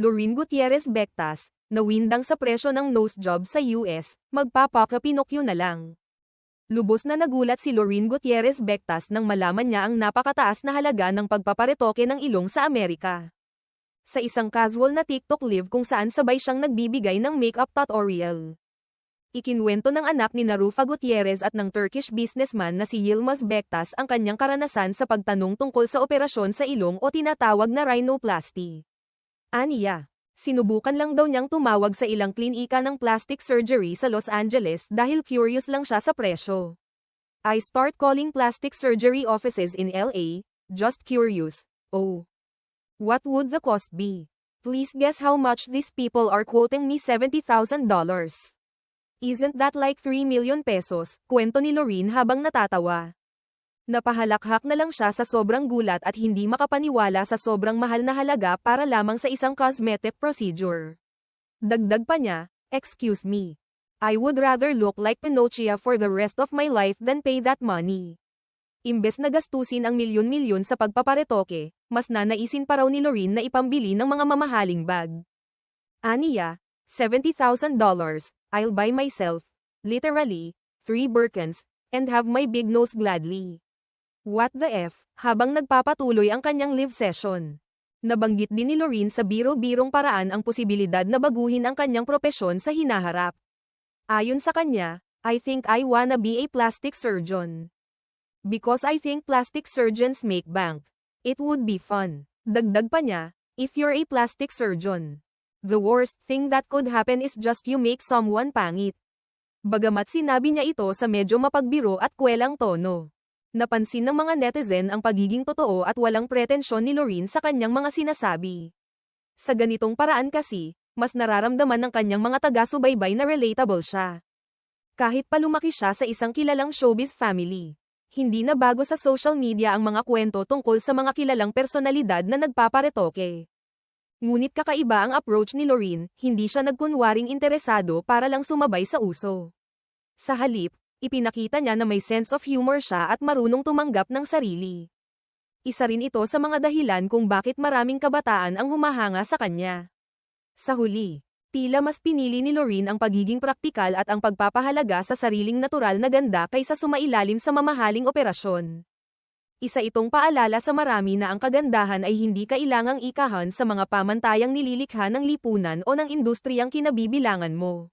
Lorin Gutierrez Bectas, nawindang sa presyo ng nose job sa US, magpapakapinokyo na lang. Lubos na nagulat si Lorin Gutierrez Bectas nang malaman niya ang napakataas na halaga ng pagpaparetoke ng ilong sa Amerika. Sa isang casual na TikTok live kung saan sabay siyang nagbibigay ng makeup tutorial. Ikinwento ng anak ni Rufa Gutierrez at ng Turkish businessman na si Yilmaz Bectas ang kanyang karanasan sa pagtanong tungkol sa operasyon sa ilong o tinatawag na rhinoplasty. Aniya, sinubukan lang daw niyang tumawag sa ilang klinika ng plastic surgery sa Los Angeles dahil curious lang siya sa presyo. I start calling plastic surgery offices in LA, just curious. Oh. What would the cost be? Please guess how much these people are quoting me $70,000. Isn't that like 3 million pesos? Kwento ni Lorin habang natatawa. Napahalakhak na lang siya sa sobrang gulat at hindi makapaniwala sa sobrang mahal na halaga para lamang sa isang cosmetic procedure. Dagdag pa niya, excuse me. I would rather look like Pinocchio for the rest of my life than pay that money. Imbes na gastusin ang milyon-milyon sa pagpaparetoke, mas nanaisin pa raw ni Lorin na ipambili ng mga mamahaling bag. Aniya, $70,000, I'll buy myself, literally, 3 Birkins, and have my big nose gladly. What the F, habang nagpapatuloy ang kanyang live session. Nabanggit din ni Lorin sa biro-birong paraan ang posibilidad na baguhin ang kanyang propesyon sa hinaharap. Ayon sa kanya, I think I wanna be a plastic surgeon. Because I think plastic surgeons make bank. It would be fun. Dagdag pa niya, if you're a plastic surgeon, the worst thing that could happen is just you make someone pangit. Bagamat sinabi niya ito sa medyo mapagbiro at kwelang tono. Napansin ng mga netizen ang pagiging totoo at walang pretensyon ni Lorin sa kanyang mga sinasabi. Sa ganitong paraan kasi, mas nararamdaman ng kanyang mga taga-subaybay na relatable siya. Kahit pa lumaki siya sa isang kilalang showbiz family, hindi na bago sa social media ang mga kwento tungkol sa mga kilalang personalidad na nagpaparetoke. Ngunit kakaiba ang approach ni Lorin, hindi siya nagkunwaring interesado para lang sumabay sa uso. Sa halip, ipinakita niya na may sense of humor siya at marunong tumanggap ng sarili. Isa rin ito sa mga dahilan kung bakit maraming kabataan ang humahanga sa kanya. Sa huli, tila mas pinili ni Lorin ang pagiging praktikal at ang pagpapahalaga sa sariling natural na ganda kaysa sumailalim sa mamahaling operasyon. Isa itong paalala sa marami na ang kagandahan ay hindi kailangang ikahan sa mga pamantayang nililikha ng lipunan o ng industriyang kinabibilangan mo.